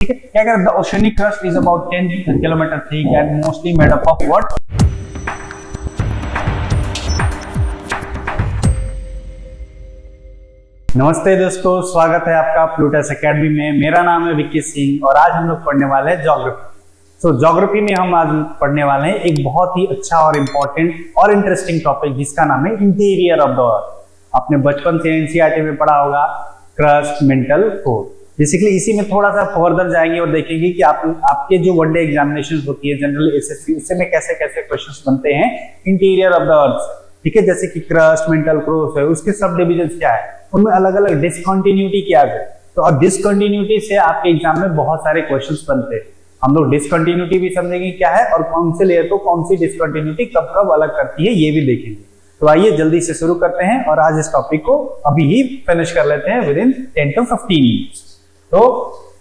ठीक है, क्या कहते हैं, the oceanic crust is about 10 kilometre thick and mostly made up of what. नमस्ते दोस्तों, स्वागत है आपका प्लूटस एकेडमी में। मेरा नाम है विक्की सिंह और आज हम लोग पढ़ने वाले हैं ज्योग्राफी। सो ज्योग्राफी में हम आज पढ़ने वाले हैं एक बहुत ही अच्छा और इम्पोर्टेंट और इंटरेस्टिंग टॉपिक जिसका नाम है इंटीरियर ऑफ द अर्थ। आपने बचपन से एनसीईआरटी में पढ़ा होगा क्रस्ट, मेंटल, कोर। बेसिकली इसी में थोड़ा सा फर्दर जाएंगे और देखेंगे कि आपके जो वनडे एग्जामिनेशन होती है जनरल एसएससी, उससे में कैसे कैसे क्वेश्चंस बनते हैं इंटीरियर ऑफ द अर्थ। ठीक है, जैसे कि क्रस्ट, मेंटल, कोर है, उसके सब डिविजन क्या है, उनमें अलग अलग डिसकंटिन्यूटी क्या है। तो अब डिसकंटिन्यूटी से आपके एग्जाम में बहुत सारे क्वेश्चंस बनते हैं। हम लोग डिसकंटिन्यूटी भी समझेंगे क्या है और कौन से लेयर को कौन सी डिसकंटिन्यूटी कब कब अलग करती है, ये भी देखेंगे। तो आइए जल्दी से शुरू करते हैं और आज इस टॉपिक को अभी ही फिनिश कर लेते हैं विद इन 10 to 15 मिनट्स। तो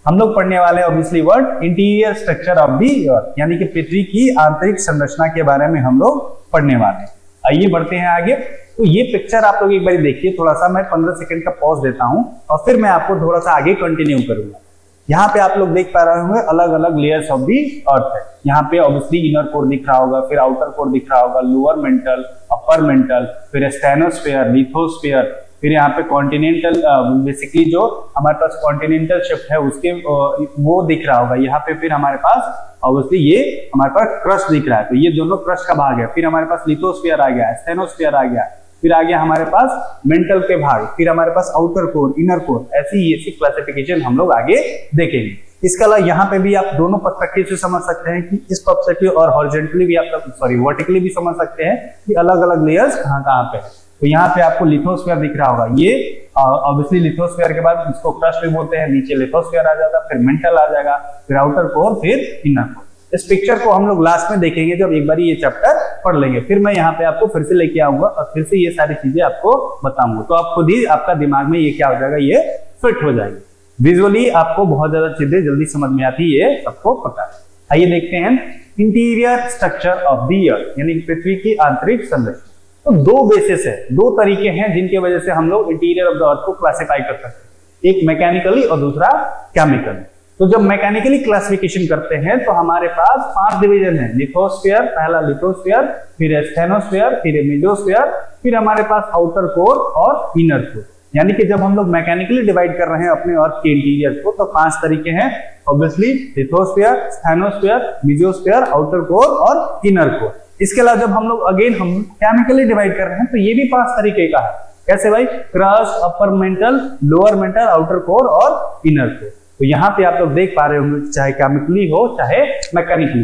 हम लोग पढ़ने वाले obviously word interior structure of the earth, यानी कि पृथ्वी की आंतरिक संरचना के बारे में हम लोग पढ़ने वाले हैं। आइए बढ़ते हैं आगे। तो ये पिक्चर आप लोग एक बार देखिए, थोड़ा सा मैं 15 सेकंड का पॉज देता हूं और फिर मैं आपको थोड़ा सा आगे कंटिन्यू करूंगा। यहाँ पे आप लोग देख पा रहे होंगे अलग अलग लेयर्स ऑफ दी अर्थ है। यहाँ पे ऑब्वियसली इनर कोर दिख रहा होगा, फिर आउटर कोर दिख रहा होगा, लोअर मेंटल, अपर मेंटल, फिर स्टेनोस्फीयर, लिथोस्फीयर, फिर यहाँ पे कॉन्टिनेंटल, बेसिकली जो हमारे पास कॉन्टिनेंटल शिफ्ट है उसके वो दिख रहा होगा। यहाँ पे फिर हमारे पास ऑब्वियसली ये हमारे पास क्रस्ट दिख रहा है, तो ये दोनों क्रस्ट का भाग है। फिर हमारे पास लिथोस्फीयर आ गया, स्टेनोस्फीयर आ गया, फिर आ गया हमारे पास मेंटल के भाग, फिर हमारे पास आउटर कोर, इनर कोर, ऐसी क्लासिफिकेशन हम लोग आगे देखेंगे। इसके अलावा यहाँ पे भी आप दोनों पर्सपेक्टिव से समझ सकते हैं कि इस पर्सपेक्टिव और हॉरिजॉन्टली भी आप वर्टिकली भी समझ सकते हैं कि अलग अलग लेयर्स कहाँ कहाँ पे है। तो यहाँ पे आपको लिथोस्फीयर दिख रहा होगा, ये ऑब्वियसली लिथोस्फीयर के बाद इसको क्रस्ट भी बोलते हैं, नीचे लिथोस्फीयर आ जाता है, फिर मेंटल आ जाएगा, फिर आउटर कोर, फिर इनर कोर। इस पिक्चर को हम लोग लास्ट में देखेंगे जब एक बार ये चैप्टर पढ़ लेंगे। फिर मैं यहाँ पे आपको फिर से लेके आऊंगा और फिर से ये सारी चीजें आपको बताऊंगा, तो आप खुद ही आपका दिमाग में ये क्या हो जाएगा, ये फिट हो जाएगी। विजुअली आपको बहुत ज्यादा चीजें जल्दी समझ में आती है, ये सबको पता है। आइए देखते हैं interior structure of the earth, यानी पृथ्वी की आंतरिक संरचना। तो दो बेसिस है, दो तरीके हैं जिनके वजह से हम लोग इंटीरियर ऑफ द अर्थ को क्लासिफाई कर सकते हैं, एक मैकेनिकली और दूसरा केमिकली। तो जब मैकेनिकली क्लासिफिकेशन करते हैं तो हमारे पास 5 डिवीजन है। लिथोस्फीयर, पहला लिथोस्फीयर, फिर स्टेनोस्फीयर, फिर मेसोस्फीयर, फिर हमारे पास आउटर कोर और इनर कोर। यानी कि जब हम लोग मैकेनिकली डिवाइड कर रहे हैं अपने अर्थ के इंटीरियर को तो 5 तरीके हैं, obviously lithosphere, asthenosphere, mesosphere, outer core और इनर कोर। इसके अलावा जब हम लोग हम केमिकली डिवाइड कर रहे हैं तो ये भी 5 तरीके का है। कैसे भाई? Crust, upper mantle, lower mental, outer core और इनर कोर। तो यहाँ पे आप लोग देख पा रहे होंगे, चाहे केमिकली हो चाहे मैकेनिकली,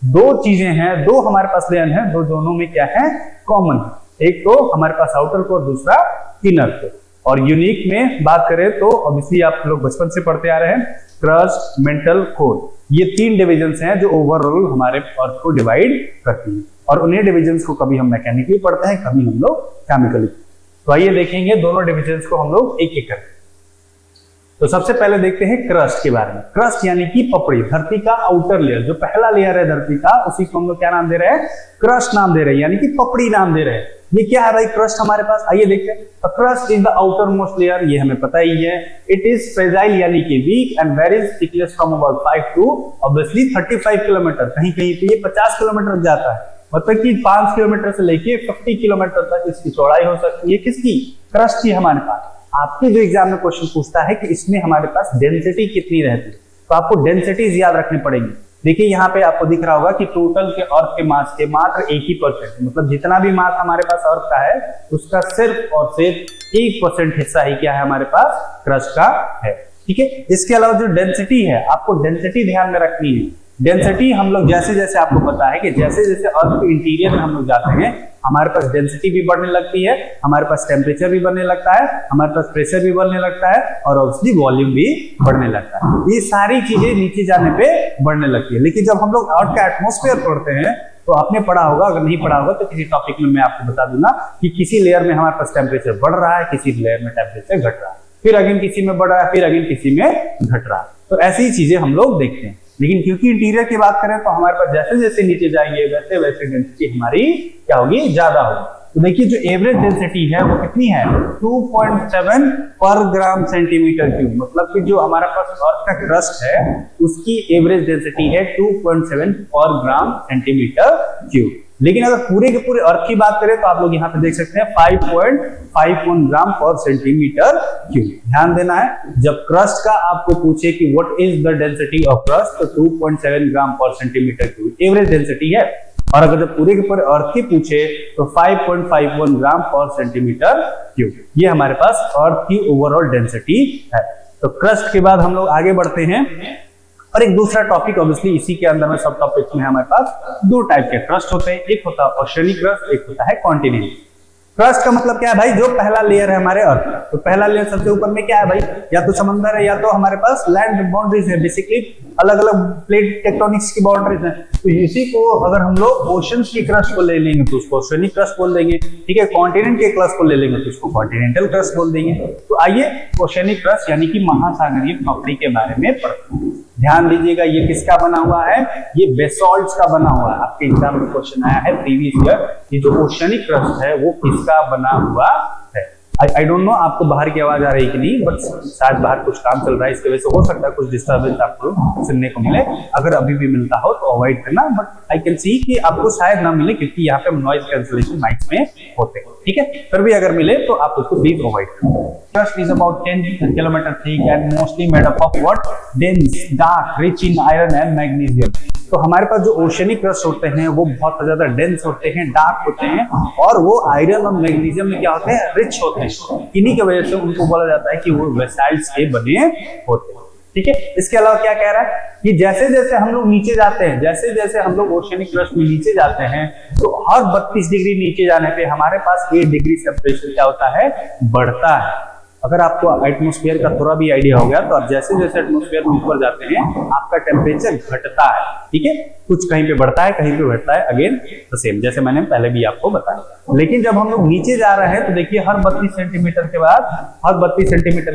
दो चीजें हैं, दो हमारे पास लेयर हैं, दोनों में क्या है, कॉमन है। एक तो हमारे पास आउटर कोर, दूसरा इनर कोर। और यूनिक में बात करें तो ऑब्वियसली आप लोग बचपन से पढ़ते आ रहे हैं, क्रस्ट, मेंटल, कोर, ये 3 डिविजन्स हैं जो ओवरऑल हमारे अर्थ को डिवाइड करती है। और उन्हीं डिविजन्स को कभी हम मैकेनिकली पढ़ते हैं, कभी हम लोग केमिकली। तो आइए देखेंगे दोनों डिविजन्स को हम लोग एक एक करके। तो सबसे पहले देखते हैं क्रस्ट के बारे में। क्रस्ट यानी कि पपड़ी, धरती का आउटर लेयर, जो पहला लेयर है धरती का, उसी को हम लोग क्या नाम दे रहे हैं, क्रस्ट नाम दे रहे हैं, यानी कि पपड़ी नाम दे रहे हैं। ये क्या है भाई क्रस्ट हमारे पास? आइए देखते हैं। Crust is the outer most layer, ये हमें पता ही है। इट इज फ्रेजाइल यानी कि weak and varies thickness from about 5 to obviously 35 kilometre. कहीं कहीं पे ये 50 किलोमीटर जाता है, मतलब कि 5 किलोमीटर से लेके 50 किलोमीटर तक इसकी चौड़ाई हो सकती है। किसकी? क्रस्ट की हमारे पास। आपके जो एग्जाम में क्वेश्चन पूछता है कि इसमें हमारे पास डेंसिटी कितनी रहती है, तो आपको डेंसिटीज याद रखनी पड़ेगी। देखिए यहाँ पे आपको दिख रहा होगा कि टोटल के अर्थ के मास के मात्र 1%, मतलब जितना भी मास हमारे पास अर्थ का है उसका सिर्फ और सिर्फ 1% हिस्सा ही क्या है, हमारे पास क्रस्ट का है। ठीक है, इसके अलावा जो डेंसिटी है, आपको डेंसिटी ध्यान में रखनी है। डेंसिटी हम लोग जैसे जैसे आपको पता है कि जैसे जैसे अर्थ के इंटीरियर में हम लोग जाते हैं, हमारे पास डेंसिटी भी बढ़ने लगती है, हमारे पास टेम्परेचर भी बढ़ने लगता है, हमारे पास प्रेशर भी बढ़ने लगता है और ऑब्वियसली वॉल्यूम भी बढ़ने लगता है। ये सारी चीजें नीचे जाने पे बढ़ने लगती है। लेकिन जब हम लोग अर्थ का एटमॉस्फेयर पढ़ते हैं तो आपने पढ़ा होगा, अगर नहीं पढ़ा होगा तो किसी टॉपिक में मैं आपको बता दूंगा कि किसी लेयर में हमारे पास टेम्परेचर बढ़ रहा है, किसी लेयर में टेम्परेचर घट रहा है, फिर अगेन किसी में बढ़ रहा है, फिर अगेन किसी में घट रहा है। तो ऐसी ही चीजें हम लोग देखते हैं। लेकिन क्योंकि इंटीरियर की बात करें तो हमारे पास जैसे जैसे नीचे जाएंगे वैसे वैसे डेंसिटी हमारी क्या होगी, ज्यादा होगी। तो देखिए जो एवरेज डेंसिटी है वो कितनी है 2.7 पर ग्राम सेंटीमीटर क्यूब, मतलब कि जो हमारा पास अर्थ का क्रस्ट है उसकी एवरेज डेंसिटी है 2.7 पर ग्राम सेंटीमीटर क्यूब। लेकिन अगर पूरे के पूरे अर्थ की बात करें तो आप लोग यहाँ पे देख सकते हैं 5.51 ग्राम पर सेंटीमीटर क्यूब। ध्यान देना है, जब क्रस्ट का आपको पूछे कि what is the density of crust, तो 2.7 ग्राम पर सेंटीमीटर क्यूब एवरेज डेंसिटी है। और अगर जब पूरे के पूरे अर्थ की पूछे तो 5.51 ग्राम पर सेंटीमीटर क्यूब, ये हमारे पास अर्थ की ओवरऑल डेंसिटी है। तो क्रस्ट के बाद हम लोग आगे बढ़ते हैं और एक दूसरा टॉपिक, ऑब्वियसली इसी के अंदर में सब टॉपिक्स में हमारे पास दो टाइप के क्रस्ट होते हैं, एक होता है ओशियनिक क्रस्ट, एक होता है कॉन्टिनेंटल क्रस्ट। का मतलब क्या है भाई, जो पहला लेयर है हमारे अर्थ का, तो पहला लेयर सबसे ऊपर में क्या है भाई, या तो समंदर है या तो हमारे पास लैंड बाउंड्रीज है, बेसिकली अलग अलग प्लेट टेक्टोनिक्स की बाउंड्रीज है। तो इसी को अगर हम लोग ओशंस की क्रस्ट को ले लेंगे तो उसको ओशियनिक क्रस्ट बोल देंगे, ठीक है। कॉन्टिनेंट के क्रस्ट को ले लेंगे तो उसको कॉन्टिनेंटल क्रस्ट बोल देंगे। तो आइए ओशियनिक क्रस्ट यानी कि महासागरीय पपड़ी के बारे में पढ़ते हैं। ध्यान दीजिएगा, ये किसका बना हुआ है, ये बेसॉल्ट्स का बना हुआ है। आपके एग्जाम में क्वेश्चन आया है प्रीवियस ईयर, ये जो ओशियनिक क्रस्ट है वो किसका बना हुआ है। आई डोंट नो आपको बाहर की आवाज आ रही है कि नहीं, बट शायद बाहर कुछ काम चल रहा है, इसकी वजह से हो सकता है कुछ डिस्टर्बेंस आपको सुनने को मिले। अगर अभी भी मिलता हो तो अवॉइड करना, बट आई कैन सी कि आपको शायद ना मिले क्योंकि यहाँ पे नॉइज कैंसलेशन माइक्स में होते हैं, ठीक है। फिर भी अगर मिले तो आप उसको प्लीज अवॉइड करें। Crust is about 10 kilometre thick and mostly made up of what, dense, dark, rich in iron and magnesium. तो हमारे पास जो ओशियनिक क्रस्ट होते हैं वो बहुत ज्यादा डेंस होते हैं, डार्क होते हैं, और वो आयरन और मैग्नीशियम में क्या होते हैं, रिच होते हैं। इन्हीं की वजह से उनको बोला जाता है कि वो बेसाल्ट्स के बने होते हैं, ठीक है। इसके अलावा क्या कह रहा है कि जैसे जैसे हम लोग नीचे जाते हैं, जैसे जैसे हम लोग ओशियनिक क्रस्ट में नीचे जाते हैं, तो हर 32 डिग्री नीचे जाने पे हमारे पास 8 डिग्री से प्रेशर क्या होता है, बढ़ता है। अगर आपको एटमॉस्फेयर का थोड़ा भी आइडिया हो गया तो आप जैसे जैसे एटमॉस्फेयर में ऊपर जाते हैं आपका टेम्परेचर घटता है, ठीक है। कुछ कहीं पे बढ़ता है, कहीं पे घटता है, अगेन द सेम, जैसे मैंने पहले भी आपको बताया। लेकिन जब हम लोग नीचे जा रहे हैं तो देखिए हर 32 सेंटीमीटर के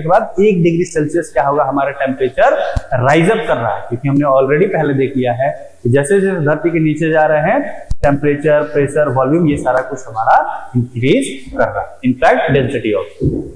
बाद 1 डिग्री सेल्सियस क्या होगा, हमारा टेम्परेचर राइज अप कर रहा है, क्योंकि हमने ऑलरेडी पहले देख लिया है कि जैसे जैसे धरती के नीचे जा रहे हैं टेम्परेचर, प्रेशर, वॉल्यूम, ये सारा कुछ हमारा इंक्रीज कर रहा है, इनफैक्ट डेंसिटी ऑफ।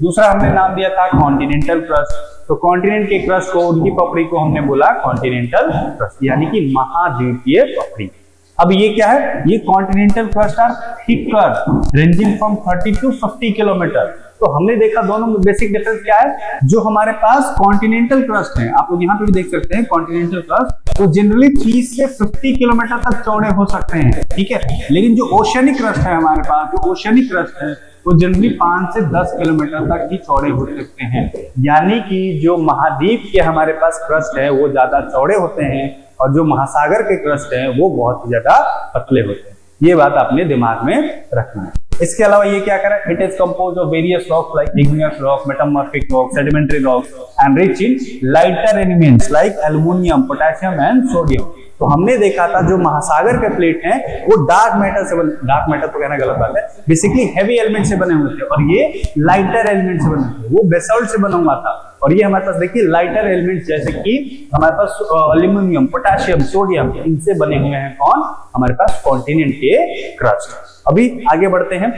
दूसरा हमने नाम दिया था कॉन्टिनेंटल क्रस्ट। तो कॉन्टिनेंट के क्रस्ट को, उनकी पपड़ी को हमने बोला कॉन्टिनेंटल क्रस्ट, यानी कि महाद्वीपीय पपड़ी। अब ये क्या है, ये continental crust are thicker ranging from 30 to 50 kilometre. तो हमने देखा दोनों में बेसिक डिफरेंस क्या है, जो हमारे पास कॉन्टिनेंटल क्रस्ट है, आप लोग यहाँ पे भी देख सकते हैं कॉन्टिनेंटल क्रस्ट, तो जनरली 30 से 50 किलोमीटर तक चौड़े हो सकते हैं, ठीक है। लेकिन जो ओशियनिक क्रस्ट है हमारे पास, जो ओशियनिक क्रस्ट है वो जनरली 5 से 10 किलोमीटर तक ही चौड़े हो सकते हैं। यानी कि जो महाद्वीप के हमारे पास क्रस्ट है वो ज्यादा चौड़े होते हैं, और जो महासागर के क्रस्ट है वो बहुत ज्यादा पतले होते हैं। ये बात आपने दिमाग में रखना है। इसके अलावा ये क्या कर रहा है, it is compose of various rocks like igneous rock, metamorphic rock, sedimentary rocks and rich in lighter elements like aluminium, potassium and sodium. तो हमने देखा था जो महासागर के प्लेट हैं वो डार्क मैटर से बने, डार्क मैटर तो कहना गलत बात है, बेसिकली हैवी एलिमेंट से बने हुए थे, और ये लाइटर एलिमेंट से बने थे, वो बेसॉल्ट से बना हुआ था। और ये हमारे पास देखिए लाइटर एलिमेंट्स जैसे कि हमारे पास एल्युमिनियम, पोटेशियम, सोडियम, इनसे बने हुए हैं कौन, हमारे पास कॉन्टिनेंट के क्रस्ट। अभी आगे बढ़ते हैं,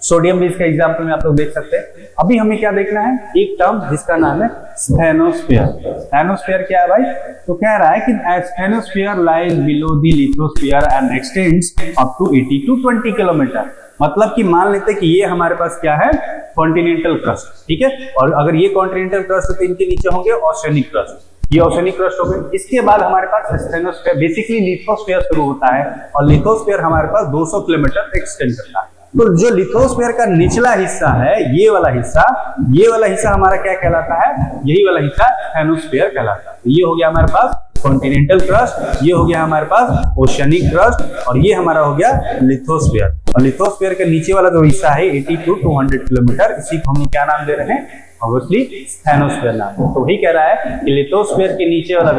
सोडियम भी इसका एग्जाम्पल में आप लोग देख सकते हैं। अभी हमें क्या देखना है, एक टर्म जिसका नाम है स्फेनोस्फीयर। स्फेनोस्फीयर क्या है भाई, तो कह रहा है कि asthenosphere lies below the lithosphere and extends up to 80 to 20 kilometre. मतलब कि मान लेते हैं कि ये हमारे पास क्या है, कॉन्टिनेंटल क्रस्ट, ठीक है। और अगर ये कॉन्टिनेंटल क्रस्ट है तो इनके नीचे होंगे ओशियनिक क्रस्ट, ये ओशियनिक क्रस्ट हो गए। इसके बाद हमारे पास स्फेनोस्फीयर, बेसिकली लिथोस्फीयर शुरू होता है, और लिथोस्फीयर हमारे पास 200 किलोमीटर एक्सटेंड करता है। तो जो लिथोस्फीयर का निचला हिस्सा है, ये वाला हिस्सा हमारा क्या कहलाता है, यही वाला हिस्सा स्फेनोस्फीयर कहलाता है। तो ये हो गया हमारे पास कॉन्टिनेंटल क्रस्ट, ये हो गया हमारे पास ओशियनिक क्रस्ट, और ये हमारा हो गया लिथोस्फीयर। और लिथोस्फीयर के नीचे वाला जो हिस्सा है 80 to 200 किलोमीटर, इसी को हम क्या नाम दे रहे हैं, ऑब्वियसली स्फेनोस्फीयर नाम। तो वही कह रहा है कि लिथोस्फीयर के नीचे वाला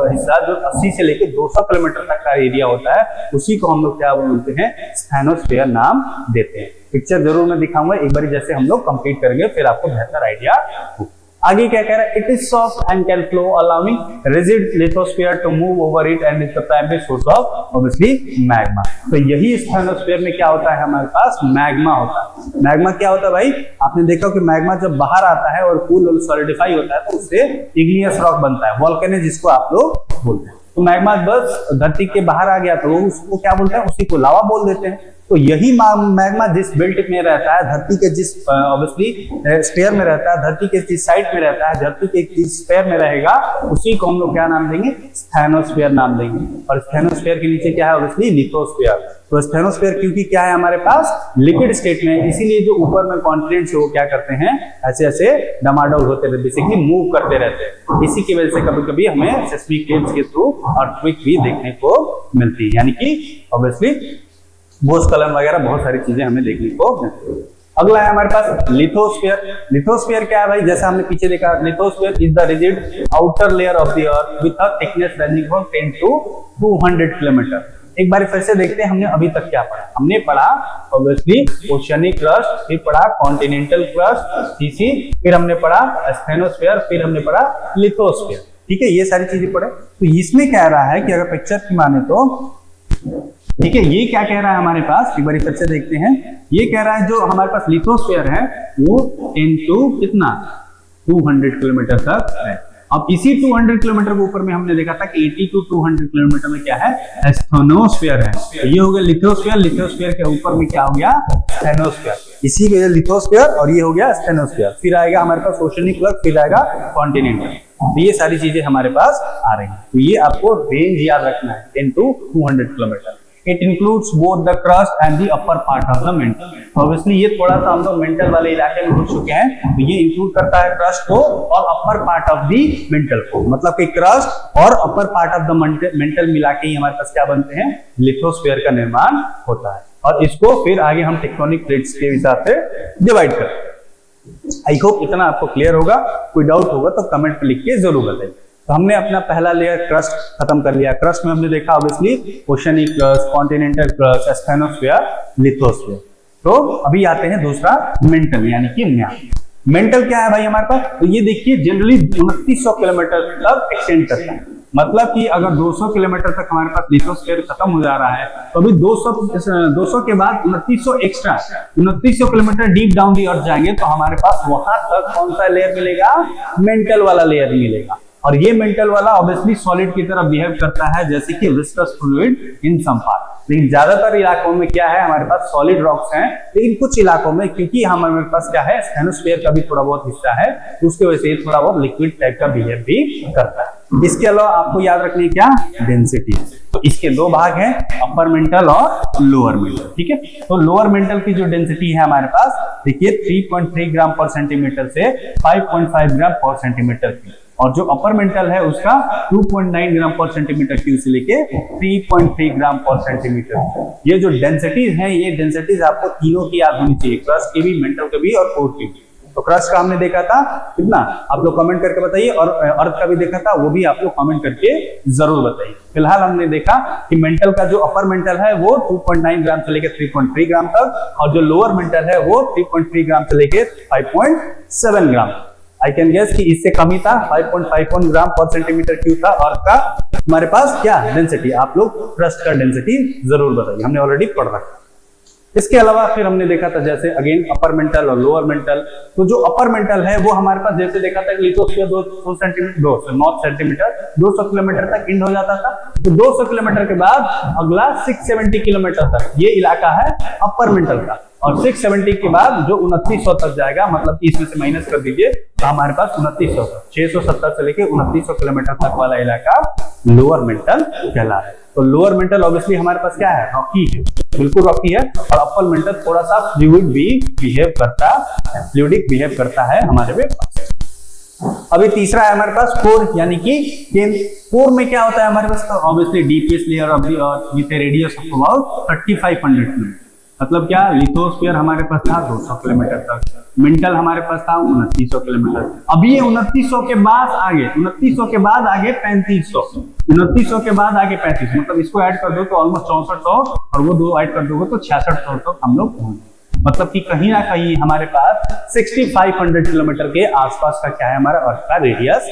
हिस्सा जो 80 से लेकर 200 किलोमीटर तक का एरिया होता है, उसी को हम लोग क्या बोलते हैं, स्फेनोस्फीयर नाम देते हैं। पिक्चर जरूर मैं दिखाऊंगा एक बार, जैसे हम लोग कंप्लीट करेंगे फिर आपको बेहतर आइडिया हो। आगे क्या कह रहा है, it is soft and can flow allowing rigid lithosphere to move over it and is the primary source of obviously magma. तो यही स्टेनोस्फीयर में क्या होता है, हमारे पास मैग्मा होता है। मैग्मा क्या होता है भाई, आपने देखा कि मैग्मा जब बाहर आता है और कूल और सॉलिडिफाई होता है तो उससे इग्नियस रॉक बनता है, वोल्केनो जिसको आप लोग बोलते हैं। तो मैग्मा बस धरती के बाहर आ गया तो उसको क्या बोलते हैं, उसी को लावा बोल देते हैं। तो यही मैग्मा जिस बेल्ट में रहता है, धरती के जिस ऑब्वियसली स्फीयर में रहता है, धरती के जिस साइड में रहता है, धरती के जिस स्फीयर में रहेगा, उसी को हम लोग क्या नाम देंगे, स्टेनोस्फीयर नाम देंगे। और स्टेनोस्फीयर के नीचे क्या है, ऑब्वियसली लिथोस्फीयर। तो स्टेनोस्फीयर क्योंकि क्या है हमारे पास लिक्विड स्टेट में, इसीलिए जो ऊपर में कॉन्टिनेंट्स है वो क्या करते हैं, ऐसे ऐसे डमाडोल होते रहते, बेसिकली मूव करते रहते हैं। इसी की वजह से कभी कभी हमें सेस्मिक वेव्स के थ्रू अर्थक्वेक भी देखने को मिलती है, यानी कि ऑब्वियसली भूस्खलन वगैरह बहुत सारी चीजें हमें देखने को मिलती है। अगला है हमारे पास लिथोस्फीयर। लिथोस्फीयर क्या है भाई, जैसा हमने पीछे देखा, lithosphere is the rigid outer layer of the earth with a thickness ranging from 10 to 200 kilometre. एक बार फिर से देखते हैं हमने अभी तक क्या पढ़ा। हमने पढ़ा ऑब्वियसली ओशियनिक क्रस्ट, फिर पढ़ा कॉन्टिनेंटल क्रस्ट, फिर हमने पढ़ा स्टेनोस्फीयर, फिर हमने पढ़ा लिथोस्फीयर। ठीक है, ये सारी चीजें पढ़े। तो इसमें कह रहा है कि अगर पिक्चर की माने तो ठीक है, ये क्या कह रहा है हमारे पास, एक बार फिर से देखते हैं। ये कह रहा है जो हमारे पास लिथोस्फीयर है वो 10 to कितना 200 किलोमीटर तक है। अब इसी 200 किलोमीटर के ऊपर में हमने देखा था कि 80 to 200 किलोमीटर में क्या है, स्टेनोस्फीयर है। तो ये हो गया लिथोस्फीयर, लिथोस्फीयर के ऊपर में क्या हो गया, स्टेनोस्फीयर। इसी के लिथोस्फीयर और ये हो गया स्टेनोस्फीयर। फिर आएगा हमारे पास ओशियनिक क्रस्ट, फिर आएगा कॉन्टिनेंटल। तो ये सारी चीजें हमारे पास आ रही हैं। तो ये आपको रेंज याद रखना है, 10 to 200 kilometre. It includes both the crust and the upper part of the mantle. Obviously ये थोड़ा सा हम लोग मेंटल वाले इलाके में घुस चुके हैं, तो ये इंक्लूड करता है क्रस्ट को और upper part of the mental को। मतलब कि क्रस्ट और upper part of the mental मिला के ही हमारे पास क्या बनते हैं, लिथोस्फीयर का निर्माण होता है। और इसको फिर आगे हम टेक्टोनिक प्लेट्स के हिसाब से डिवाइड करते हैं। आई होप इतना आपको क्लियर होगा। कोई डाउट होगा तो कमेंट पे लिख के जरूर बताइए। तो हमने अपना पहला लेयर क्रस्ट खत्म कर लिया। क्रस्ट में हमने देखा obviously oceanic crust, continental crust, asthenosphere, lithosphere. तो अभी आते हैं दूसरा मेंटल, यानी कि म्यान। मेंटल क्या है भाई हमारे पास, तो ये देखिए जनरली 2900 किलोमीटर तक एक्सटेंड करता है। मतलब कि अगर 200 किलोमीटर तक हमारे पास लिथोस्फीयर खत्म हो जा रहा है तो अभी 200 के बाद 2900 extra 2900 kilometre deep down the earth जाएंगे तो हमारे पास वहां तक कौन सा लेयर मिलेगा, मेंटल वाला लेयर मिलेगा। और ये मेंटल वाला ऑब्वियसली सॉलिड की तरह बिहेव करता है जैसे कि viscous fluid in some part. लेकिन ज्यादातर इलाकों में क्या है, हमारे पास सॉलिड रॉक्स हैं, लेकिन कुछ इलाकों में क्योंकि हमारे पास क्या है, स्टेनोस्फीयर का भी थोड़ा बहुत हिस्सा है, उसकी वजह से ये थोड़ा बहुत लिक्विड टाइप का बिहेव भी करता है। इसके अलावा आपको याद रखनी है क्या, डेंसिटी। तो इसके दो भाग हैं, अपर मेंटल और लोअर मेंटल। ठीक है, तो लोअर मेंटल की जो डेंसिटी है हमारे पास देखिए 3.3 ग्राम पर सेंटीमीटर से 5.5 ग्राम पर सेंटीमीटर की, और जो अपर मेंटल है उसका 2.9 ग्राम पर सेंटीमीटर क्यूब से लेके 3.3 ग्राम पर सेंटीमीटर। ये जो डेंसिटीज हैं, ये डेंसिटीज आपको तीनों की याद होनी चाहिए, क्रस्ट की भी, मेंटल की भी और कोर की भी। तो क्रस्ट का हमने देखा था कितना, आप लोग कमेंट करके बताइए, और अर्थ का भी देखा था, वो भी आप लोग कमेंट करके जरूर बताइए। फिलहाल हमने देखा कि मेंटल का जो अपर मेंटल है वो 2.9 ग्राम से लेकर 3.3 ग्राम तक, और जो लोअर मेंटल है वो 3.3 ग्राम से लेकर 5.7 ग्राम। आई कैन गेस कि इससे कम ही था, 5.51 ग्राम पर सेंटीमीटर क्यूब था। और का हमारे पास क्या डेंसिटी, आप लोग क्रस्ट का डेंसिटी जरूर बताइए, हमने ऑलरेडी पढ़ रखा। इसके अलावा फिर हमने देखा था जैसे अगेन अपर मेंटल और लोअर मेंटल। तो जो अपर मेंटल है वो हमारे पास जैसे देखा था लिथोस्फीयर 200 सेंटीमीटर 200 किलोमीटर तक इंड हो जाता था। तो 200 किलोमीटर के बाद अगला 670 किलोमीटर तक ये इलाका है अपर मेंटल का, और 670 के बाद जो 2900 तक जाएगा, मतलब कि इसमें से माइनस कर दीजिए तो हमारे पास 2900 670 से लेके 2900 किलोमीटर तक वाला इलाका लोअर मेंटल कहला है। तो लोअर मेंटल ऑब्वियसली हमारे पास क्या है, रॉकी है, बिल्कुल रॉकी है। और अपर मेंटल थोड़ा सा फ्लूइड भी बिहेव करता है, फ्लूइडिक बिहेव करता है हमारे में। अभी तीसरा है हमारे पास कोर, यानी कि कोर में क्या होता है हमारे पास, तो obviously deepest layer of the earth with A radius of about 3500 kilometre. मतलब क्या, लिथोस्फीयर हमारे पास था 200 किलोमीटर तक, मेंटल हमारे पास था 2900 किलोमीटर। अभी ये 2900 के बाद आगे 2900 के बाद आगे 3500, 2900 के बाद आगे 3500, मतलब इसको ऐड कर दो तो ऑलमोस्ट 6400, और वो दो ऐड कर दोगे तो 6600 तक हम लोग पहुंचे। मतलब कि कहीं ना कहीं हमारे पास 6500 किलोमीटर के आसपास का क्या है हमारा अर्थ का रेडियस।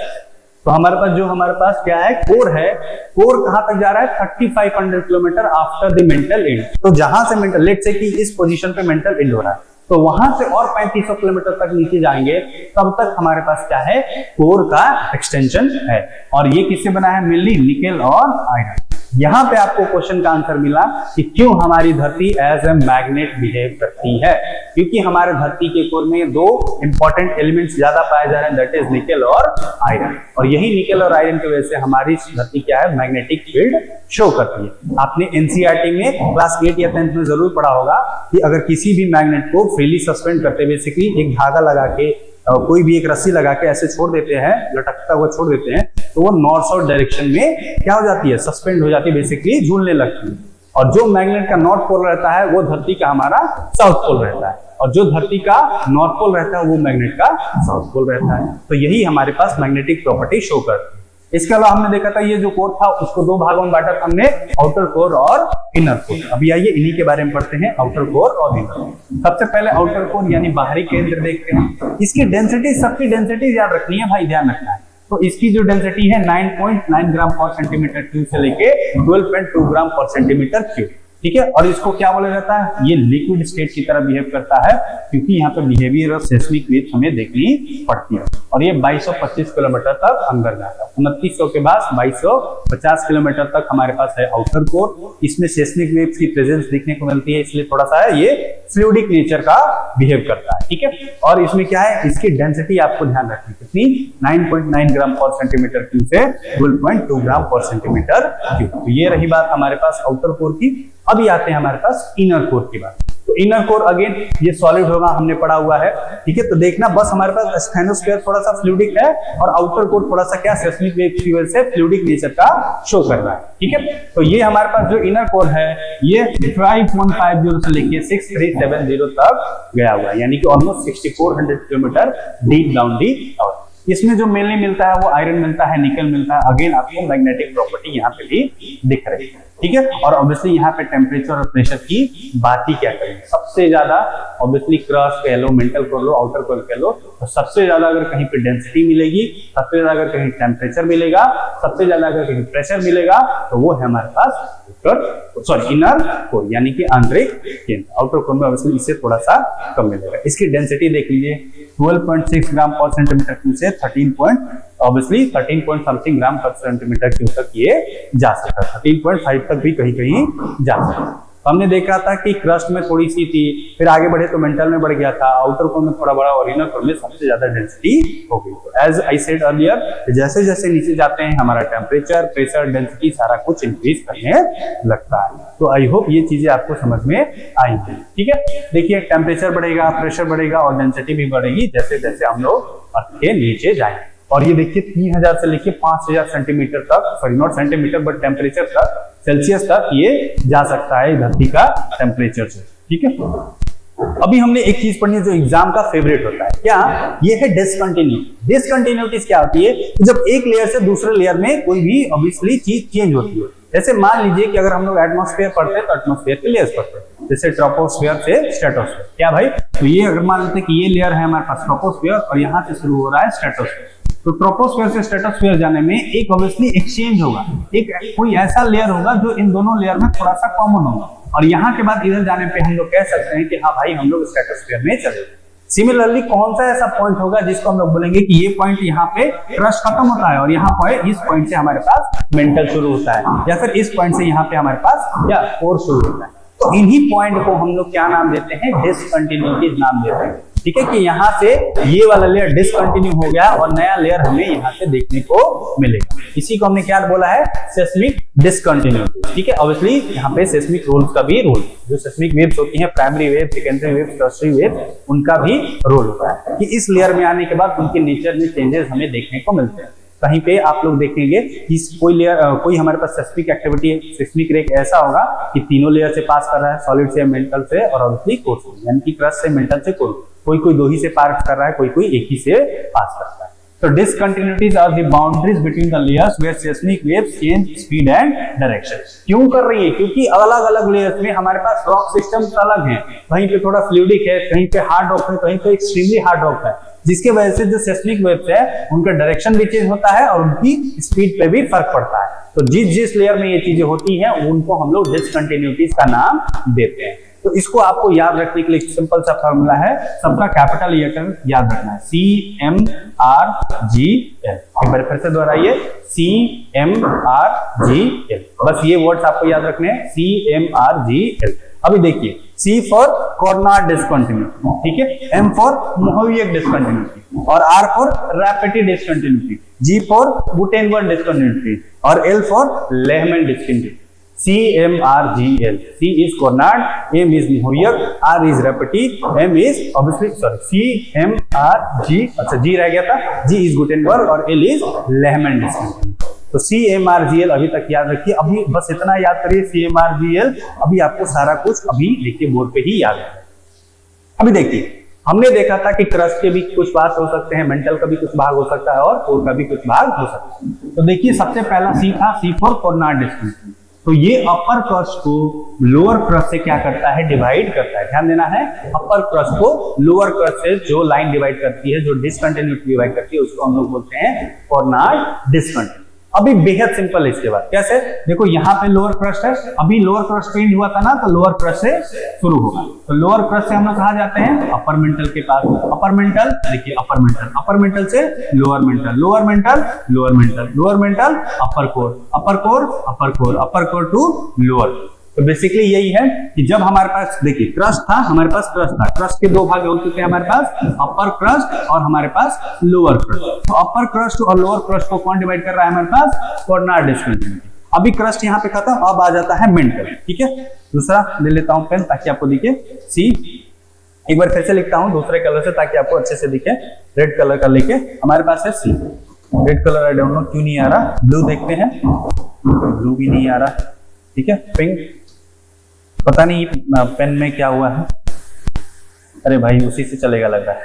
तो हमारे पास क्या है, कोर है। कोर कहां तक जा रहा है, 3500 kilometre after the mental and. तो जहां से मेंटल, लेट से कि इस पोजीशन पे मेंटल एंड हो रहा है, तो वहां से और 3500 किलोमीटर तक नीचे जाएंगे, तब तक हमारे पास क्या है, कोर का एक्सटेंशन है। और ये किससे बना है, मेनली निकेल और आयरन। यहां पे आपको क्वेश्चन का आंसर मिला कि क्यों हमारी धरती एज ए मैग्नेट बिहेव करती है। क्योंकि हमारे धरती के कोर में दो इंपॉर्टेंट एलिमेंट्स ज्यादा पाए जा रहे हैं, दैट इज निकेल और आयरन। और यही निकेल और आयरन की वजह से हमारी धरती क्या है, मैग्नेटिक फील्ड शो करती है। आपने एनसीईआरटी में क्लास 8 या 10th में जरूर पढ़ा होगा कि अगर किसी भी मैग्नेट को फ्रीली सस्पेंड करते, बेसिकली एक धागा लगा के कोई भी एक रस्सी लगा के ऐसे छोड़ देते हैं, लटकता हुआ छोड़ देते हैं, तो वो नॉर्थ साउथ डायरेक्शन में क्या हो जाती है, सस्पेंड हो जाती है, बेसिकली झूलने लगती है। और जो मैग्नेट का नॉर्थ पोल रहता है वो धरती का हमारा साउथ पोल रहता है, और जो धरती का नॉर्थ पोल रहता है वो मैग्नेट का साउथ पोल रहता है। तो यही हमारे पास मैग्नेटिक प्रॉपर्टी शो करती है। इसके अलावा हमने देखा था ये जो कोर था उसको दो भागों में बांटा था हमने, आउटर कोर और इनर कोर। अभी आइए इन्हीं के बारे में पढ़ते हैं, आउटर कोर और इनर कोर। सबसे पहले आउटर कोर यानी बाहरी केंद्र देखते हैं। इसकी डेंसिटी, सबकी डेंसिटी याद रखनी है भाई, ध्यान रखना है। तो इसकी जो डेंसिटी है 9.9 ग्राम पर सेंटीमीटर क्यूब से लेके 12.2 ग्राम पर सेंटीमीटर क्यूब, ठीक है। और इसको क्या बोला जाता है, ये लिक्विड स्टेट की तरह बिहेव करता है, क्योंकि यहाँ पे बिहेवियर ऑफ सेस्मिक वेव्स हमें देखनी पड़ती है। और ये 2225 किलोमीटर तक अंदर जाता है। 2900 के बाद 2250 किलोमीटर तक हमारे पास है आउटर कोर। इसमें सेस्मिक वेव्स की प्रेजेंस देखने को मिलती है, इसलिए थोड़ा सा ये फ्लूइडिक नेचर का बिहेव करता है, ठीक है। और इसमें क्या है, इसकी डेंसिटी आपको ध्यान रखनी है कितनी, 9.9 ग्राम पर सेंटीमीटर क्यूब से 12.2 ग्राम पर सेंटीमीटर क्यूब। तो ये रही बात हमारे पास आउटर कोर की। अभी आते हैं हमारे पास इनर कोर की बात। तो इनर कोर अगेन ये सॉलिड होगा, हमने पढ़ा हुआ है, ठीक है। तो देखना बस हमारे पास स्टेनोस्फीयर थोड़ा सा फ्लूइडिक है और आउटर कोर थोड़ा सा क्या, सेस्मिक वेव्स की वजह से फ्लूइडिक नेचर का शो कर रहा है, ठीक है। तो ये हमारे पास जो इनर कोर है ये 5.50 से लेके 6370 तक गया हुआ है, यानी कि ऑलमोस्ट 6400 किलोमीटर डीप डाउन दी। और इसमें जो मेनली मिलता है वो आयरन मिलता है, निकल मिलता है। अगेन आपको मैग्नेटिक प्रॉपर्टी यहाँ पे भी दिख रही है, ठीक है। और ऑब्वियसली यहाँ पे टेम्परेचर और प्रेशर की बात ही क्या करें, सबसे ज्यादा ऑब्वियसली क्रस्ट कह लो, मेंटल कर लो, आउटर कोर कह लो, तो सबसे ज्यादा अगर कहीं पे डेंसिटी मिलेगी, सबसे ज्यादा अगर कहीं टेम्परेचर मिलेगा, सबसे ज्यादा अगर कहीं प्रेशर मिलेगा, तो वो है हमारे पास इनर कोर यानी कि आंतरिक केंद्र। आउटर कोर में ऑब्वियसली इससे थोड़ा सा कम मिलेगा। इसकी डेंसिटी देख लीजिए 12.6 ग्राम पर सेंटीमीटर क्यूब से 13 पॉइंट समथिंग ग्राम पर सेंटीमीटर क्यूब तक ये जा सकता है, 13.5 तक भी कहीं कहीं जा सकता है। तो हमने देखा था कि क्रस्ट में थोड़ी सी थी, फिर आगे बढ़े तो मेंटल में बढ़ गया था, आउटर कोर में थोड़ा बड़ा और इनर कोर में सबसे ज्यादा डेंसिटी हो गई। तो एज आई सेड अर्लियर, जैसे जैसे नीचे जाते हैं हमारा टेम्परेचर, प्रेशर, डेंसिटी सारा कुछ इंक्रीज करने लगता है। तो आई होप ये चीजें आपको समझ में आएंगी, ठीक है। देखिए टेम्परेचर बढ़ेगा, प्रेशर बढ़ेगा और डेंसिटी भी बढ़ेगी जैसे जैसे हम लोग अर्थ के नीचे जाएंगे। और ये देखिए 3000 से लेके 5000 सेंटीमीटर तक, sorry not centimetre but temperature तक, सेल्सियस तक ये जा सकता है धरती का टेम्परेचर से, ठीक है। अभी हमने एक चीज पढ़नी है जो एग्जाम का फेवरेट होता है, क्या, ये है डिसकंटिन्यूटी। डिसकंटिन्यूटी क्या होती है, जब एक लेयर से दूसरे लेयर में कोई भी ऑब्वियसली चीज चेंज होती है। जैसे मान लीजिए कि अगर हम लोग एटमॉस्फेयर पढ़ते हैं तो एटमॉस्फेयर के लेयर्स पढ़ते हैं, जैसे ट्रोपोस्फेयर से स्ट्रेटोस्फेयर, क्या भाई। तो ये अगर मान लेते हैं कि ये लेयर है हमारे पास ट्रोपोस्फेयर और यहाँ से शुरू हो रहा है स्ट्रेटोस्फेयर, तो ट्रोपोस्फेयर से स्ट्रेटोस्फेयर जाने में एक ऑब्वियसली एक्सचेंज होगा, एक कोई ऐसा लेयर होगा जो इन दोनों लेयर में थोड़ा सा कॉमन होगा, और यहाँ के बाद इधर जाने पे हम लोग कह सकते हैं कि हाँ भाई हम लोग स्ट्रेटोस्फेयर में चले। सिमिलरली कौन सा ऐसा पॉइंट होगा जिसको हम लोग बोलेंगे कि ये पॉइंट यहाँ पे क्रस्ट खत्म होता है और यहाँ पॉइंट, इस पॉइंट से हमारे पास मेंटल शुरू होता है, या फिर इस पॉइंट से यहाँ पे हमारे पास क्या कोर शुरू होता है। तो इन्हीं पॉइंट को हम लोग क्या नाम देते हैं, डिसकंटिन्यूटीज नाम देते हैं, ठीक है। कि यहाँ से ये वाला लेयर डिसकंटिन्यू हो गया और नया लेयर हमें यहाँ से देखने को मिलेगा। इसी को हमने क्या बोला है, सेस्मिक डिसकंटिन्यूटी, ठीक है। ऑब्वियसली यहाँ पे सेस्मिक रोल्स का भी रोल, जो सेस्मिक वेव्स होती हैं, primary wave, secondary wave, tertiary wave, उनका भी रोल होता है कि इस लेयर में आने के बाद उनके नेचर में चेंजेस हमें देखने को मिलते हैं। कहीं पे आप लोग देखेंगे कि कोई लेयर, कोई हमारे पास सेस्मिक एक्टिविटी, सेस्मिक रेक ऐसा होगा कि तीनों लेयर से पास कर रहा है, सॉलिड से, मेंटल से और ऑब्वियसली कोर से, यानी कि क्रस्ट से, मेंटल से कोर। कोई कोई दो ही से पास कर रहा है, कोई कोई एक ही से पास करता है। तो discontinuities are the boundaries between the layers where seismic waves change speed and direction. क्यों कर रही है? क्योंकि अलग अलग लेयर्स में हमारे पास रॉक सिस्टम्स अलग हैं, कहीं पे थोड़ा फ्लूइडिक है, कहीं पे हार्ड रॉक है, कहीं पे एक्सट्रीमली हार्ड रॉक है, जिसकी वजह से जो सेस्मिक वेव्स है उनका डायरेक्शन भी चेंज होता है और उनकी स्पीड पे भी फर्क पड़ता है। तो जिस लेयर में ये चीजें होती हैं उनको हम लोग डिसकंटिन्यूटीज का नाम देते हैं। तो इसको आपको याद रखने के लिए सिंपल सा फॉर्मूला है, सबका कैपिटल लेटर याद रखना है, CMRGL। एक बार फिर से दोहराइए, CMRGL। बस ये वर्ड्स आपको याद रखने हैं, CMRGL। अभी देखिए, C फॉर कॉर्नार्ड डिसकंटिन्यूटी, ठीक है, M फॉर मोहवियक डिसकंटिन्यूटी और R for rapid discontinuity, G for Gutenberg discontinuity और L for Lehman discontinuity. CMRGL, C is Cornard, M is Mohiuc, R is Rapeti, M is CMRG, अच्छा G रह गया था, G is Gutenberg और L is Lehmann discontinuity। तो CMRGL अभी तक याद रखिए, अभी बस इतना याद करिए CMRGL, अभी आपको सारा कुछ अभी लिखिए बोर्ड पे ही याद है। अभी देखिए, हमने देखा था कि क्रस्ट के भी कुछ भाग हो सकते हैं, मेंटल का भी कुछ भाग हो सकता है और कोर का भी कुछ भाग हो सकता है। तो देखिए, सबसे पहला C था, C फॉर कॉर्नार्ड डिसकंटिन्यूटी। तो ये अपर क्रस्ट को लोअर क्रस्ट से क्या करता है? डिवाइड करता है। ध्यान देना है, अपर क्रस्ट को लोअर क्रस्ट से जो लाइन डिवाइड करती है, जो डिसकंटिन्यूटी डिवाइड करती है, उसको हम लोग बोलते हैं कॉर्नार्ड डिसकंटिन्यूटी। अभी बेहद सिंपल है इसके बाद, कैसे? देखो यहाँ पे लोअर क्रस्ट है, अभी लोअर क्रस्ट चेंज हुआ था ना, तो लोअर क्रस्ट से शुरू होगा। तो लोअर क्रस्ट से हम लोग कहाँ जाते हैं? अपर मेंटल के पास। अपर मेंटल, देखिए अपर मेंटल, अपर मेंटल से lower mantle, lower mantle, lower mantle, lower mantle, upper core, upper core, upper core, upper core to lower. तो बेसिकली यही है कि जब हमारे पास, देखिए क्रस्ट था, हमारे पास क्रस्ट था, क्रस्ट के दो भाग हो चुके हैं हमारे पास, अपर क्रस्ट और हमारे पास लोअर क्रस्ट। तो अपर क्रस्ट और लोअर क्रस्ट को कौन डिवाइड कर रहा है हमारे पास? कॉर्नार्ड डिसकंटिन्यूटी। अभी क्रस्ट यहाँ पे खत्म, अब आ जाता है मेंटल, ठीक है। दूसरा ले लेता हूं पेन ताकि आपको दिखे, सी। एक बार फिर से लिखता हूं दूसरे कलर से ताकि आपको अच्छे से दिखे, रेड कलर का लेके हमारे पास है C. Red colour I don't know क्यों नहीं आ रहा, ब्लू देखते हैं, ब्लू भी नहीं आ रहा, ठीक है। पिंक, पता नहीं पेन में क्या हुआ है, अरे भाई उसी से चलेगा लग रहा है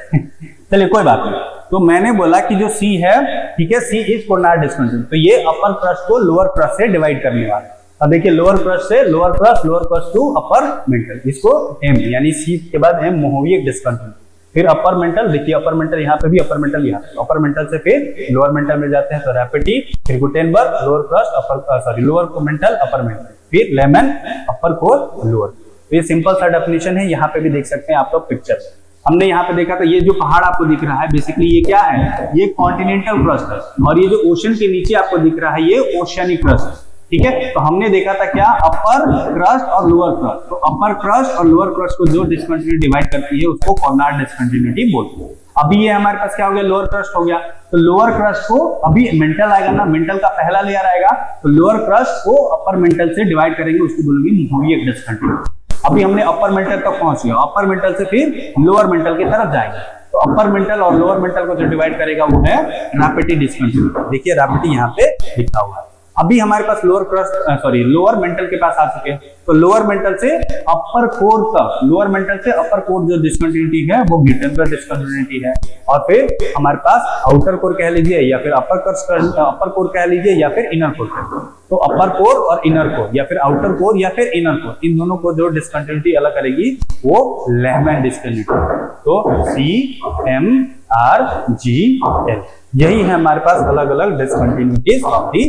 चलिए कोई बात नहीं। तो मैंने बोला कि जो सी है, ठीक है, सी इज कॉर्नार्ड डिसकंटिन्यूटी। तो ये अपर क्रस्ट को लोअर क्रस्ट से डिवाइड करने वाला है। अब देखिए लोअर क्रस्ट से lower crust to upper mantle, इसको एम, यानी सी के बाद एम मोहवियक डिसकंटिन्यूटी। फिर अपर मेंटल, देखिए अपर मेंटल यहाँ पे भी, अपर मेंटल यहाँ पे, अपर मेंटल से फिर लोअर मेंटल में जाते हैं तो रैपिडी, फिर Gutenberg, lower crust, lower mantle, upper mental, फिर लेमन, अपर कोर, लोअर। तो ये सिंपल सा डेफिनेशन है, यहाँ पे भी देख सकते हैं आप लोग पिक्चर। हमने यहाँ पे देखा था, ये जो पहाड़ आपको दिख रहा है बेसिकली ये क्या है? ये कॉन्टिनेंटल क्रस्ट है, और ये जो ओशन के नीचे आपको दिख रहा है ये ओशियनिक क्रस्ट है, ठीक है। तो हमने देखा था क्या? अपर क्रस्ट और लोअर क्रस्ट। तो अपर क्रस्ट और लोअर क्रस्ट को जो डिसकंटिन्यूटी डिवाइड करती है उसको कॉर्नार्ड डिसकंटिन्यूटी बोलते हैं। अभी ये हमारे पास क्या हो गया? लोअर क्रस्ट हो गया। तो लोअर क्रस्ट को अभी मेंटल आएगा ना, मेंटल का पहला लेयर आएगा, तो लोअर क्रस्ट को अपर मेंटल से डिवाइड करेंगे, उसको बोलेंगे मोहवियक डिसकंटिन्यूटी। अभी हमने अपर मेंटल तक पहुंच गया, अपर मेंटल से फिर लोअर मेंटल की तरफ जाएंगे। तो अपर मेंटल और लोअर मेंटल को जो डिवाइड करेगा वो है रैपिड डिसकंटिन्यूटी। देखिए रैपिड यहाँ पे लिखा हुआ है। अभी हमारे पास लोअर मेंटल के पास आ चुके हैं। तो लोअर मेंटल से अपर कोर तक, लोअर मेंटल से अपर कोर जो डिसकंटिन्यूटी है वो गुटेनबर्ग डिसकंटिन्यूटी है। और फिर हमारे पास आउटर कोर कह लीजिए या फिर अपर कोर कह लीजिए या फिर इनर कोर कह लीजिए। तो अपर कोर और इनर कोर या फिर आउटर कोर या फिर इनर कोर, इन दोनों को जो डिसकंटिन्यूटी अलग करेगी वो लेहमैन डिसकंटिन्यूटी। तो CMRGL, यही है हमारे पास अलग अलग डिसकंटिन्यूटीज ऑफ दी।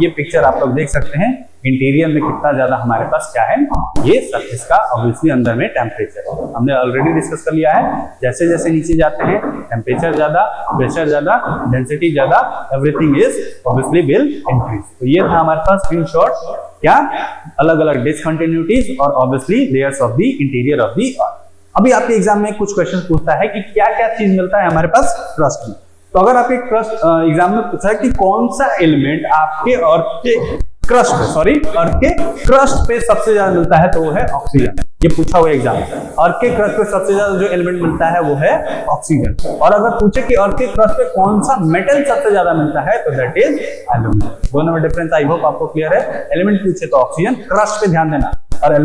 ये पिक्चर आप लोग देख सकते हैं, इंटीरियर में कितना ज्यादा हमारे पास क्या है, ये सरफेस का ऑब्वियसली अंदर में टेम्परेचर हमने ऑलरेडी डिस्कस कर लिया है। जैसे जैसे नीचे जाते हैं टेम्परेचर ज्यादा, प्रेशर ज्यादा, डेंसिटी ज्यादा, everything is obviously will increase. तो ये था हमारे पास इन शॉर्ट क्या, अलग अलग डिसकंटिन्यूटीज और obviously layers of the interior of the earth. अभी आपके एग्जाम में कुछ क्वेश्चन पूछता है कि क्या क्या चीज मिलता है हमारे पास क्रस्ट में। तो अगर आपके क्रस्ट एग्जाम में पूछा है कि कौन सा एलिमेंट आपके अर्थ के क्रस्ट पे, अर्थ के क्रस्ट पे सबसे ज्यादा मिलता है, तो वो है ऑक्सीजन। ये पूछा हुआ एग्जाम में, अर्थ के क्रस्ट पे सबसे ज्यादा जो एलिमेंट मिलता है वो है ऑक्सीजन। और अगर पूछे कि अर्थ के क्रस्ट पे कौन सा मेटल सबसे ज्यादा मिलता है, तो दैट इज एल्यूमिनियम। दोनों में डिफरेंस आई होप आपको क्लियर है। एलिमेंट पूछे तो ऑक्सीजन, क्रस्ट पे ध्यान देना, और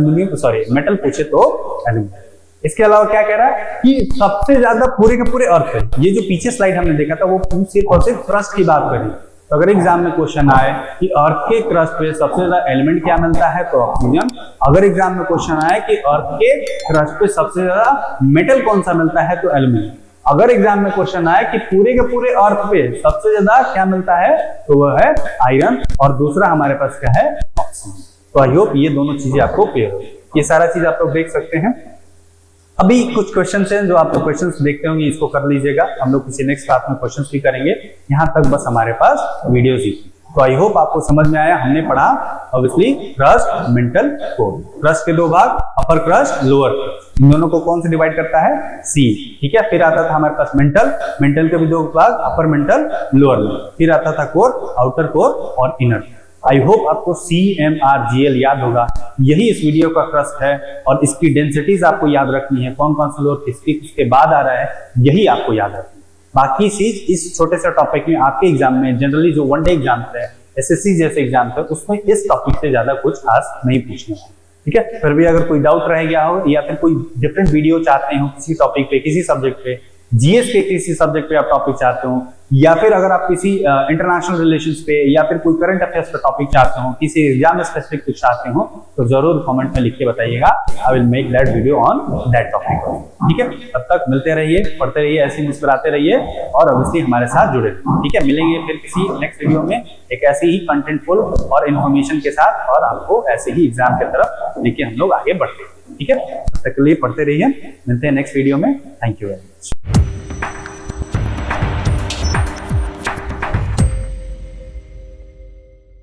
मेटल पूछे तो एल्यूमिनियम। इसके अलावा क्या कह रहा है कि सबसे ज्यादा पूरे के पूरे अर्थ पे, ये जो पीछे स्लाइड हमने देखा था वो सिर्फ और सिर्फ क्रस्ट की बात करी। तो अगर एग्जाम में क्वेश्चन आए कि अर्थ के क्रस्ट पे सबसे ज्यादा एलिमेंट क्या मिलता है तो ऑक्सीजन। अगर एग्जाम में क्वेश्चन आए कि अर्थ के क्रस्ट पे सबसे ज्यादा मेटल कौन सा मिलता है तो एल्यूमिनियम। अगर एग्जाम में क्वेश्चन आए कि पूरे के पूरे अर्थ पे सबसे ज्यादा क्या मिलता है तो वह है आयरन, और दूसरा हमारे पास क्या है ऑक्सीजन। तो आई होप ये दोनों चीजें आपको क्लियर हो, ये सारा चीज आप लोग देख सकते हैं। अभी कुछ क्वेश्चंस हैं जो आप लोग क्वेश्चंस देखते होंगे, इसको कर लीजिएगा, हम लोग किसी नेक्स्ट क्लास में क्वेश्चंस भी करेंगे। यहाँ तक बस हमारे पास वीडियोस ही। तो आई होप आपको समझ में आया। हमने पढ़ा obviously crust, mental, core. Crust के दो भाग, अपर क्रस्ट, लोअर क्रस्ट। इन दोनों को कौन से डिवाइड करता है? सी। ठीक है, फिर आता था हमारे पास मेंटल, मेंटल के भी दो भाग, अपर मेंटल, लोअर मेंटल। फिर आता था कोर, आउटर कोर और इनर। आई होप आपको CMRGL याद होगा, यही इस वीडियो का क्रस्ट है, और इसकी डेंसिटीज आपको याद रखनी है, कौन कौन सा लोअर किसके बाद आ रहा है, यही आपको याद रखना है। बाकी चीज इस छोटे से टॉपिक में आपके एग्जाम में जनरली जो वन डे एग्जाम है, SSC जैसे एग्जाम है, उसमें इस टॉपिक से ज्यादा कुछ खास नहीं पूछना है। ठीक है, फिर भी अगर कोई डाउट रह गया हो या फिर कोई डिफरेंट वीडियो चाहते हो किसी टॉपिक पे, किसी सब्जेक्ट पे, GS के किसी सब्जेक्ट पे आप टॉपिक चाहते हो, या फिर अगर आप किसी इंटरनेशनल रिलेशंस पे या फिर कोई करंट अफेयर्स पे टॉपिक चाहते हो, किसी एग्जाम में स्पेसिफिक कुछ चाहते हो, तो जरूर कमेंट में लिख के बताइएगा। I will make that video on that topic. ठीक है, तब तक मिलते रहिए, पढ़ते रहिए, ऐसे मुस्कुराते रहिए, और ऑब्वियसली हमारे साथ जुड़े रहिए। ठीक है, मिलेंगे फिर किसी नेक्स्ट वीडियो में एक ऐसे ही कंटेंटफुल और इन्फॉर्मेशन के साथ, और आपको ऐसे ही एग्जाम की तरफ लेके हम लोग आगे बढ़ते हैं। ठीक है, तब तक के लिए पढ़ते रहिए, मिलते हैं नेक्स्ट वीडियो में। Thank you very much.